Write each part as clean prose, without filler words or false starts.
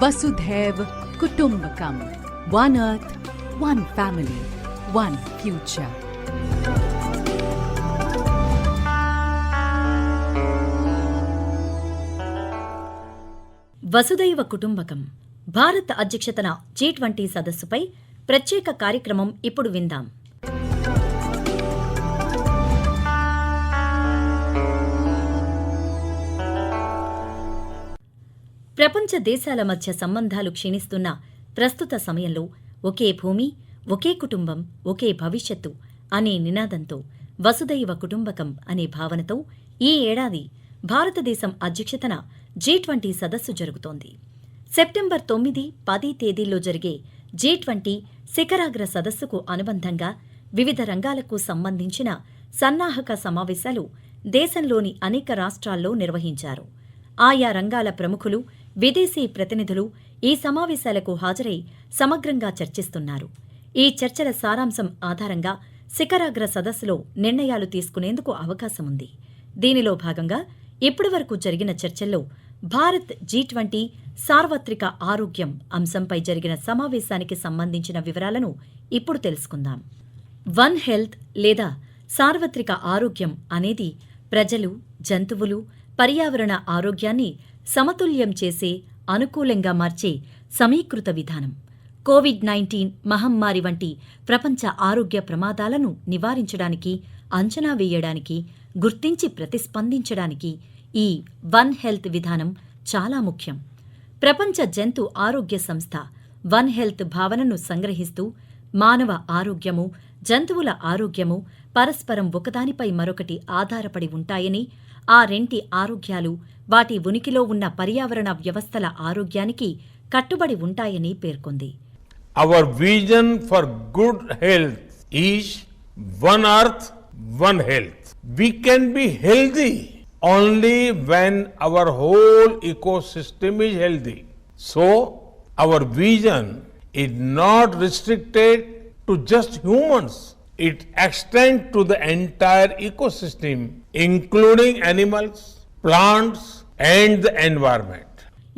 Vasudhaiv Kutumbakam. One Earth, one family, one future. వసుదైవ కుటుంబకం Bharat అధ్యక్షతన G20 సదస్సుపై ప్రత్యేక కార్యక్రమం ఇప్పుడు విందాం. ప్రపంచ దేశాల మధ్య సంబంధాలు క్షీణిస్తున్న ప్రస్తుత సమయంలో ఒకే భూమి, ఒకే కుటుంబం, ఒకే భవిష్యత్తు అనే నినాదంతో వసుదైవ కుటుంబకం అనే భావనతో ఈ ఏడాది భారతదేశం అధ్యక్షతన G20 సదస్సు జరుగుతోంది. సెప్టెంబర్ 9, 10 తేదీల్లో జరిగే G20 శిఖరాగ్ర సదస్సుకు అనుబంధంగా వివిధ రంగాలకు సంబంధించిన సన్నాహక సమావేశాలు దేశంలోని అనేక రాష్ట్రాల్లో నిర్వహించారు. ఆయా రంగాల ప్రముఖులు, విదేశీ ప్రతినిధులు ఈ సమావేశాలకు హాజరై సమగ్రంగా చర్చిస్తున్నారు. ఈ చర్చల సారాంశం ఆధారంగా శిఖరాగ్ర సదస్సులో నిర్ణయాలు తీసుకునేందుకు అవకాశముంది. దీనిలో భాగంగా ఇప్పటివరకు జరిగిన చర్చల్లో భారత్ G20 సార్వత్రిక ఆరోగ్యం అంశంపై జరిగిన సమావేశానికి సంబంధించిన వివరాలను ఇప్పుడు తెలుసుకుందాం. వన్ హెల్త్ లేదా సార్వత్రిక ఆరోగ్యం అనేది ప్రజలు, జంతువులు, పర్యావరణ ఆరోగ్యాన్ని సమతుల్యం చేసే, అనుకూలంగా మార్చే సమీకృత విధానం. కోవిడ్-19 మహమ్మారి వంటి ప్రపంచ ఆరోగ్య ప్రమాదాలను నివారించడానికి, అంచనా వేయడానికి, గుర్తించి ప్రతిస్పందించడానికి ఈ వన్ హెల్త్ విధానం చాలా ముఖ్యం. ప్రపంచ జంతు ఆరోగ్య సంస్థ వన్ హెల్త్ భావనను సంగ్రహిస్తూ మానవ ఆరోగ్యము, జంతువుల ఆరోగ్యము పరస్పరం ఒకదానిపై మరొకటి ఆధారపడి ఉంటాయని, ఆ రెంటి ఆరోగ్యాలు వాటి ఉనికిలో ఉన్న పర్యావరణ వ్యవస్థల ఆరోగ్యానికి కట్టుబడి ఉంటాయని పేర్కొంది. Our vision for good health is one earth, one health. We can be healthy only when our whole ecosystem is healthy. So, our vision is not restricted to just humans. It extends to the entire ecosystem, including animals, plants, and the environment.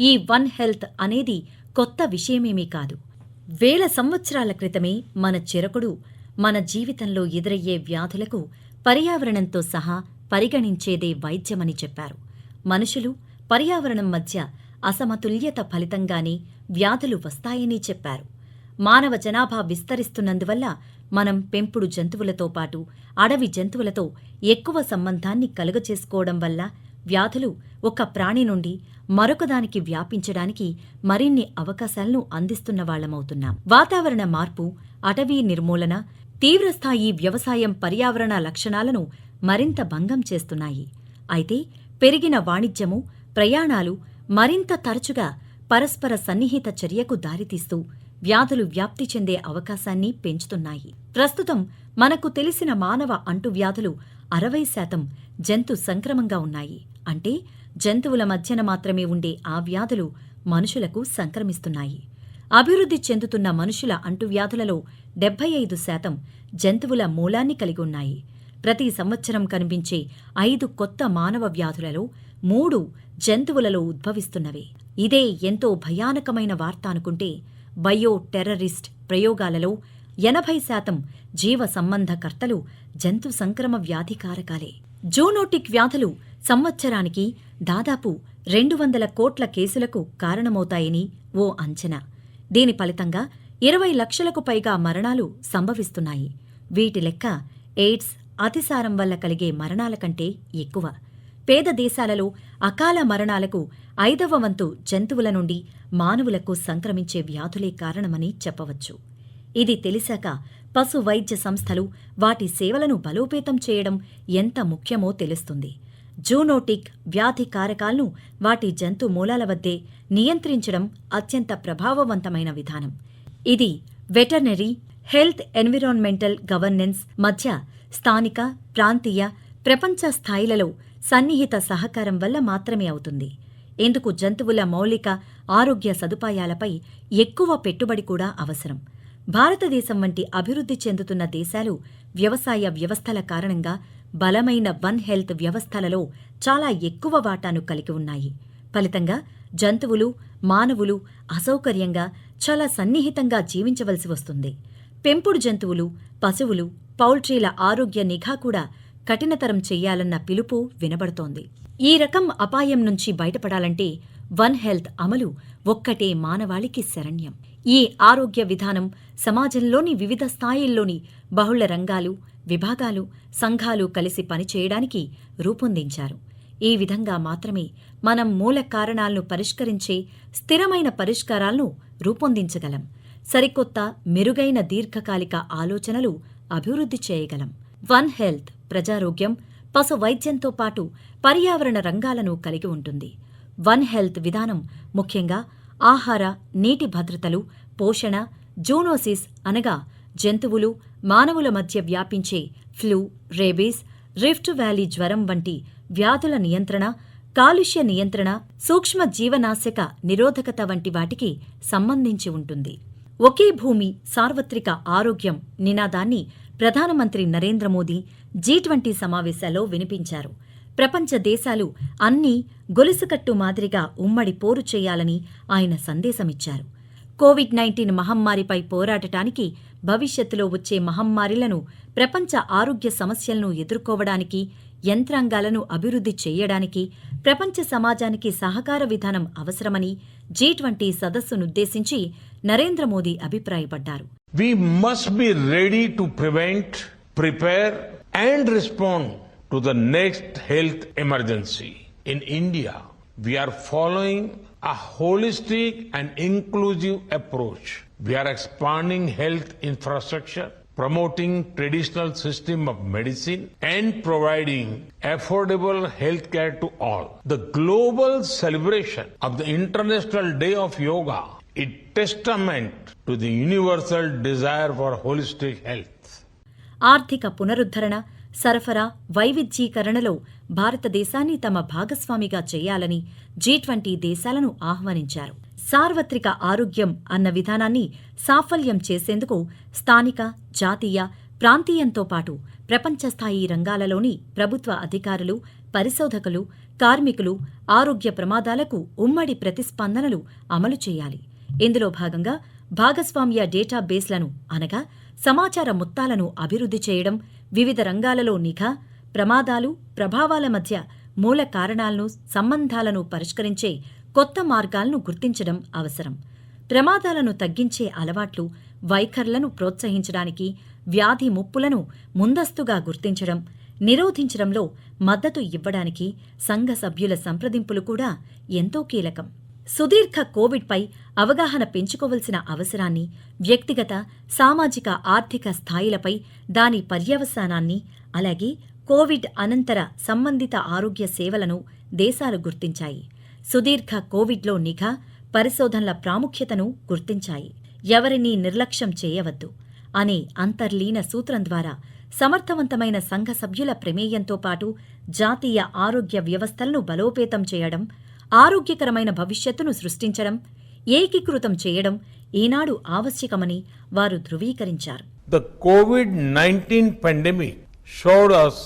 ఈ one health అనేది కొత్త విషయమేమీ కాదు. వేల సంవత్సరాల క్రితమే మన చెరకుడు మన జీవితంలో ఎదురయ్యే వ్యాధులకు పర్యావరణంతో సహా పరిగణించేదే వైద్యమని చెప్పారు. మనుషులు, పర్యావరణం మధ్య అసమతుల్యత ఫలితంగానే వ్యాధులు వస్తాయని చెప్పారు. మానవ జనాభా విస్తరిస్తున్నందువల్ల మనం పెంపుడు జంతువులతో పాటు అడవి జంతువులతో ఎక్కువ సంబంధాన్ని కలుగచేసుకోవడం వల్ల వ్యాధులు ఒక ప్రాణి నుండి మరొకదానికి వ్యాపించడానికి మరిన్ని అవకాశాలను అందిస్తున్నవాళ్లమవుతున్నాం. వాతావరణ మార్పు, అటవీ నిర్మూలన, తీవ్రస్థాయి వ్యవసాయం పర్యావరణ లక్షణాలను మరింత భంగం చేస్తున్నాయి. అయితే పెరిగిన వాణిజ్యము, ప్రయాణాలు మరింత తరచుగా పరస్పర సన్నిహిత చర్యకు దారితీస్తూ వ్యాధులు వ్యాప్తి చెందే అవకాశాన్ని పెంచుతున్నాయి. ప్రస్తుతం మనకు తెలిసిన మానవ అంటువ్యాధులు 60% జంతు సంక్రమంగా ఉన్నాయి. అంటే జంతువుల మధ్యన మాత్రమే ఉండే ఆ వ్యాధులు మనుషులకు సంక్రమిస్తున్నాయి. అభివృద్ధి చెందుతున్న మనుషుల అంటువ్యాధులలో 75% జంతువుల మూలాన్ని కలిగి ఉన్నాయి. ప్రతి సంవత్సరం కనిపించే 5 కొత్త మానవ వ్యాధులలో 3 జంతువులలో ఉద్భవిస్తున్నవే. ఇదే ఎంతో భయానకమైన వార్త అనుకుంటే, బయో టెర్రరిస్ట్ ప్రయోగాలలో 80% జీవ సంబంధకర్తలు జంతు సంక్రమ వ్యాధికారకాలే. జూనోటిక్ వ్యాధులు సంవత్సరానికి దాదాపు 200 కోట్ల కేసులకు కారణమవుతాయని ఓ అంచనా. దీని ఫలితంగా 20 లక్షలకు పైగా మరణాలు సంభవిస్తున్నాయి. వీటి లెక్క ఎయిడ్స్, అతిసారం వల్ల కలిగే మరణాల కంటే ఎక్కువ. పేద దేశాలలో అకాల మరణాలకు 5వ వంతు జంతువుల నుండి మానవులకు సంక్రమించే వ్యాధులే కారణమని చెప్పవచ్చు. ఇది తెలిసాక పశు వైద్య సంస్థలు వాటి సేవలను బలోపేతం చేయడం ఎంత ముఖ్యమో తెలుస్తుంది. జూనోటిక్ వ్యాధి కారకాలను వాటి జంతు మూలాల వద్దే నియంత్రించడం అత్యంత ప్రభావవంతమైన విధానం. ఇది వెటర్నరీ, హెల్త్, ఎన్విరాన్మెంటల్ గవర్నెన్స్ మధ్య స్థానిక, ప్రాంతీయ, ప్రపంచ స్థాయిలలో సన్నిహిత సహకారం వల్ల మాత్రమే అవుతుంది. ఇందుకు జంతువుల మౌలిక ఆరోగ్య సదుపాయాలపై ఎక్కువ పెట్టుబడి కూడా అవసరం. భారతదేశం వంటి అభివృద్ధి చెందుతున్న దేశాలు వ్యవసాయ వ్యవస్థల కారణంగా బలమైన వన్ హెల్త్ వ్యవస్థలలో చాలా ఎక్కువ వాటాను కలిగి ఉన్నాయి. ఫలితంగా జంతువులు, మానవులు అసౌకర్యంగా చాలా సన్నిహితంగా జీవించవలసి వస్తుంది. పెంపుడు జంతువులు, పశువులు, పౌల్ట్రీల ఆరోగ్య నిఘా కూడా కఠినతరం చెయ్యాలన్న పిలుపు వినబడుతోంది. ఈ రకం అపాయం నుంచి బయటపడాలంటే వన్ హెల్త్ అమలు ఒక్కటే మానవాళికి శరణ్యం. ఈ ఆరోగ్య విధానం సమాజంలోని వివిధ స్థాయిల్లోని బహుళ రంగాలు, విభాగాలు, సంఘాలు కలిసి పనిచేయడానికి రూపొందించారు. ఈ విధంగా మాత్రమే మనం మూల కారణాలను పరిష్కరించే స్థిరమైన పరిష్కారాలను రూపొందించగలం. సరికొత్త, మెరుగైన దీర్ఘకాలిక ఆలోచనలు అభివృద్ధి చేయగలం. వన్ హెల్త్ ప్రజారోగ్యం, పశు వైద్యంతో పాటు పర్యావరణ రంగాలను కలిగి ఉంటుంది. వన్ హెల్త్ విధానం ముఖ్యంగా ఆహార, నీటి భద్రతలు, పోషణ, జూనోసిస్ అనగా జంతువులు, మానవుల మధ్య వ్యాపించే ఫ్లూ, రేబీస్, రిఫ్ట్ వ్యాలీ జ్వరం వంటి వ్యాధుల నియంత్రణ, కాలుష్య నియంత్రణ, సూక్ష్మ జీవనాశక నిరోధకత వంటి వాటికి సంబంధించి ఉంటుంది. ఒకే భూమి సార్వత్రిక ఆరోగ్యం నినాదాన్ని ప్రధానమంత్రి నరేంద్ర మోదీ G20 సమావేశాల్లో వినిపించారు. ప్రపంచ దేశాలు అన్నీ గొలుసుకట్టు మాదిరిగా ఉమ్మడి పోరు చేయాలని ఆయన సందేశమిచ్చారు. కోవిడ్-19 మహమ్మారిపై పోరాడటానికి, భవిష్యత్తులో వచ్చే మహమ్మారిలను, ప్రపంచ ఆరోగ్య సమస్యలను ఎదుర్కోవడానికి యంత్రాంగాలను అభివృద్ధి చేయడానికి ప్రపంచ సమాజానికి సహకార విధానం అవసరమని G20 సదస్సునుద్దేశించి నరేంద్ర మోదీ అభిప్రాయపడ్డారు. We must be ready to prevent, prepare and respond to the next health emergency. In India, we are following a holistic and inclusive approach. We are expanding health infrastructure, promoting traditional system of medicine and providing affordable healthcare to all. The global celebration of the International Day of Yoga is testament to the universal desire for holistic health. ఆర్థిక పునరుద్ధరణ, సరఫరా, వైవిధ్యీకరణలో భారతదేశాన్ని తమ భాగస్వామిగా చేయాలని G20 దేశాలను ఆహ్వానించారు. సార్వత్రిక ఆరోగ్యం అన్న విధానాన్ని సాఫల్యం చేసేందుకు స్థానిక, జాతీయ, ప్రాంతీయంతో పాటు ప్రపంచస్థాయి రంగాలలోని ప్రభుత్వ అధికారులు, పరిశోధకులు, కార్మికులు ఆరోగ్య ప్రమాదాలకు ఉమ్మడి ప్రతిస్పందనలు అమలు చేయాలి. ఇందులో భాగంగా భాగస్వామ్య డేటాబేస్లను అనగా సమాచార మొత్తాలను అభివృద్ధి చేయడం, వివిధ రంగాలలో నిఘా, ప్రమాదాలు, ప్రభావాల మధ్య మూల కారణాలను, సంబంధాలను పరిష్కరించే కొత్త మార్గాలను గుర్తించడం అవసరం. ప్రమాదాలను తగ్గించే అలవాట్లు, వైఖరులను ప్రోత్సహించడానికి, వ్యాధి ముప్పులను ముందస్తుగా గుర్తించడం, నిరోధించడంలో మద్దతు ఇవ్వడానికి సంఘ సభ్యుల సంప్రదింపులు కూడా ఎంతో కీలకం. సుదీర్ఘ కోవిడ్పై అవగాహన పెంచుకోవలసిన అవసరాన్ని, వ్యక్తిగత, సామాజిక, ఆర్థిక స్థాయిలపై దాని పర్యవసానాన్ని, అలాగే కోవిడ్ అనంతర సంబంధిత ఆరోగ్య సేవలను దేశాలు గుర్తించాయి. సుదీర్ఘ కోవిడ్లో నిఘా, పరిశోధనల ప్రాముఖ్యతను గుర్తించాయి. ఎవరినీ నిర్లక్ష్యం చేయవద్దు అనే అంతర్లీన సూత్రం ద్వారా సమర్థవంతమైన సంఘ సభ్యుల ప్రమేయంతో పాటు జాతీయ ఆరోగ్య వ్యవస్థలను బలోపేతం చేయడం, ఆరోగ్యకరమైన భవిష్యత్తును సృష్టించడం, ఏకీకృతం చేయడం ఈనాడు ఆవశ్యకమని వారు ధృవీకరించారు. The COVID-19 pandemic showed us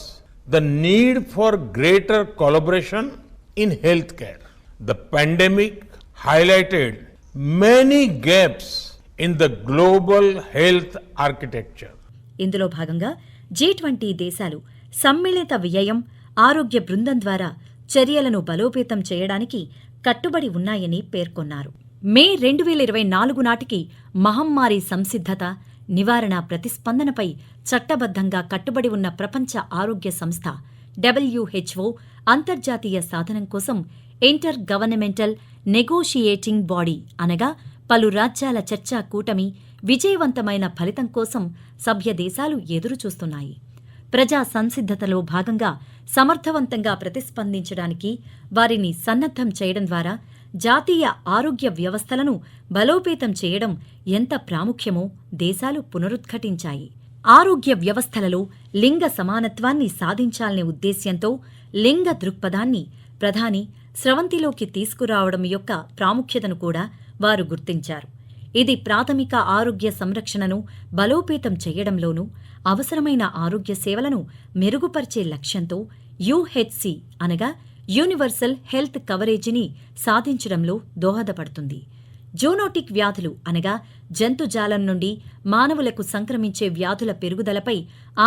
the need for greater collaboration in healthcare. The pandemic highlighted many gaps in the global health architecture. ఇందులో భాగంగా G20 దేశాలు సమ్మిళిత వ్యయం, ఆరోగ్య బృందం ద్వారా చర్యలను బలోపేతం చేయడానికి కట్టుబడి ఉన్నాయని పేర్కొన్నారు. మే 2024 నాటికి మహమ్మారి సంసిద్ధత, నివారణ ప్రతిస్పందనపై చట్టబద్ధంగా కట్టుబడి ఉన్న ప్రపంచ ఆరోగ్య సంస్థ WHO అంతర్జాతీయ సాధనం కోసం ఇంటర్ గవర్నమెంటల్ నెగోషియేటింగ్ బాడీ అనగా పలు రాజ్యాల చర్చా కూటమి విజయవంతమైన ఫలితం కోసం సభ్య దేశాలు ఎదురుచూస్తున్నాయి. ప్రజా సంసిద్ధతలో భాగంగా సమర్థవంతంగా ప్రతిస్పందించడానికి వారిని సన్నద్ధం చేయడం ద్వారా జాతీయ ఆరోగ్య వ్యవస్థలను బలోపేతం చేయడం ఎంత ప్రాముఖ్యమో దేశాలు పునరుద్ఘాటించాయి. ఆరోగ్య వ్యవస్థలలో లింగ సమానత్వాన్ని సాధించాలనే ఉద్దేశ్యంతో లింగ దృక్పథాన్ని ప్రధాని స్రవంతిలోకి తీసుకురావడం యొక్క ప్రాముఖ్యతను కూడా వారు గుర్తించారు. ఇది ప్రాథమిక ఆరోగ్య సంరక్షణను బలోపేతం చేయడంలోనూ, అవసరమైన ఆరోగ్య సేవలను మెరుగుపరిచే లక్ష్యంతో UHC అనగా యూనివర్సల్ హెల్త్ కవరేజీని సాధించడంలో దోహదపడుతుంది. జూనోటిక్ వ్యాధులు అనగా జంతుజాలం నుండి మానవులకు సంక్రమించే వ్యాధుల పెరుగుదలపై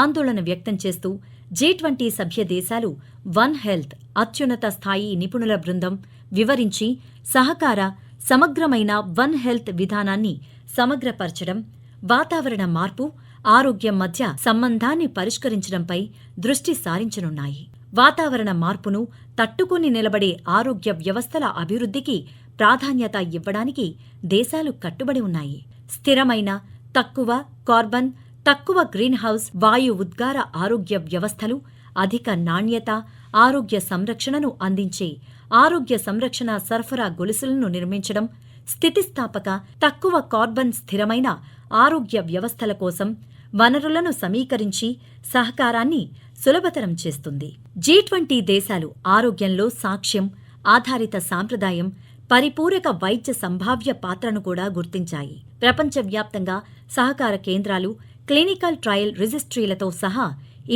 ఆందోళన వ్యక్తం చేస్తూ G20 సభ్య దేశాలు వన్ హెల్త్ అత్యున్నత స్థాయి నిపుణుల బృందం వివరించి సహకార సమగ్రమైన వన్ హెల్త్ విధానాన్ని సమగ్రపరచడం, వాతావరణ మార్పు, ఆరోగ్యం మధ్య సంబంధాన్ని పరిష్కరించడంపై దృష్టి సారించనున్నాయి. వాతావరణ మార్పును తట్టుకుని నిలబడే ఆరోగ్య వ్యవస్థల అభివృద్ధికి ప్రాధాన్యత ఇవ్వడానికి దేశాలు కట్టుబడి ఉన్నాయి. స్థిరమైన, తక్కువ కార్బన్, తక్కువ గ్రీన్హౌస్ వాయు ఉద్గార ఆరోగ్య వ్యవస్థలు, అధిక నాణ్యత, ఆరోగ్య సంరక్షణను అందించే ఆరోగ్య సంరక్షణ సరఫరా గొలుసులను నిర్మించడం, స్థితిస్థాపక, తక్కువ కార్బన్ స్థిరమైన ఆరోగ్య వ్యవస్థల కోసం వనరులను సమీకరించి సహకారాన్ని సులభతరం చేస్తుంది. G20 దేశాలు ఆరోగ్యంలో సాక్ష్యం ఆధారిత సాంప్రదాయం, పరిపూరక వైద్య సంభావ్య పాత్రను కూడా గుర్తించాయి. ప్రపంచవ్యాప్తంగా సహకార కేంద్రాలు, క్లినికల్ ట్రయల్ రిజిస్ట్రీలతో సహా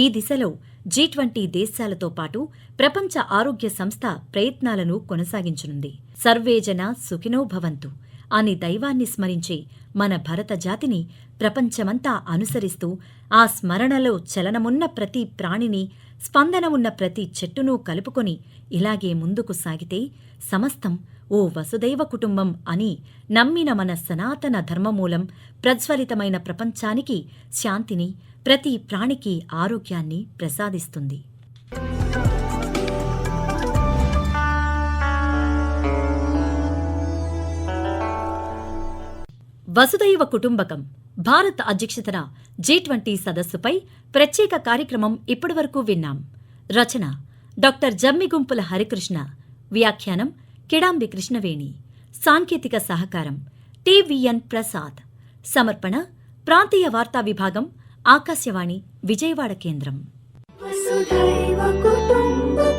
ఈ దిశలో G20 దేశాలతో పాటు ప్రపంచ ఆరోగ్య సంస్థ ప్రయత్నాలను కొనసాగించనుంది. సర్వేజన సుఖినో భవంతు అని దైవాన్ని స్మరించే మన భరత జాతిని ప్రపంచమంతా అనుసరిస్తూ ఆ స్మరణలో చలనమున్న ప్రతి ప్రాణిని, స్పందన ఉన్న ప్రతి చెట్టును కలుపుకొని ఇలాగే ముందుకు సాగితే సమస్తం ఓ వసుదైవ కుటుంబం అని నమ్మిన మన సనాతన ధర్మమూలం ప్రజ్వలితమైన ప్రపంచానికి శాంతిని, ప్రతి ప్రాణికి ఆరోగ్యాన్ని ప్రసాదిస్తుంది. వసుదైవ కుటుంబకం భారత్ అధ్యక్షతన G20 సదస్సుపై ప్రత్యేక కార్యక్రమం ఇప్పటివరకు విన్నాం. రచన డాక్టర్ జమ్మిగుంపుల హరికృష్ణ, వ్యాఖ్యానం కిడాంబి కృష్ణవేణి, సాంకేతిక సహకారం టివిఎన్ ప్రసాద్, సమర్పణ ప్రాంతీయ వార్తా విభాగం, ఆకాశవాణి విజయవాడ కేంద్రం. వసుధైవ కుటుంబం.